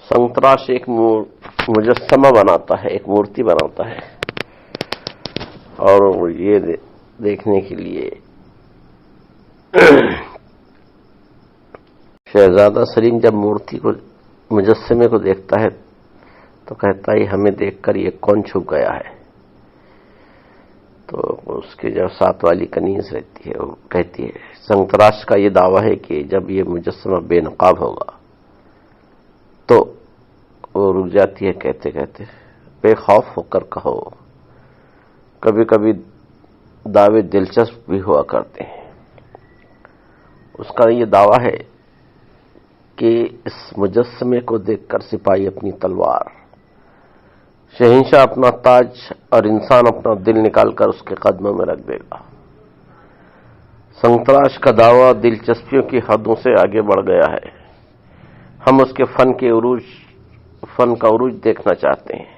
संतराश एक मुजस्समा बनाता है, एक मूर्ति बनाता है, और ये देखने के लिए शहजादा सलीम जब मूर्ति को, मुजस्समे को देखता है तो कहता है हमें देखकर ये कौन छुप गया है। तो उसके जो साथ वाली कनीज रहती है वो कहती है, संतराश का ये दावा है कि जब ये मुजस्समा बेनकाब होगा तो वो रुक जाती है कहते कहते, बेखौफ होकर कहो, कभी कभी दावे दिलचस्प भी हुआ करते हैं। उसका ये दावा है कि इस मुजस्समे को देखकर सिपाही अपनी तलवार, शहंशाह अपना ताज और इंसान अपना दिल निकालकर उसके कदमों में रख देगा। संतराश का दावा दिलचस्पियों की हदों से आगे बढ़ गया है। हम उसके फन का उरूज देखना चाहते हैं।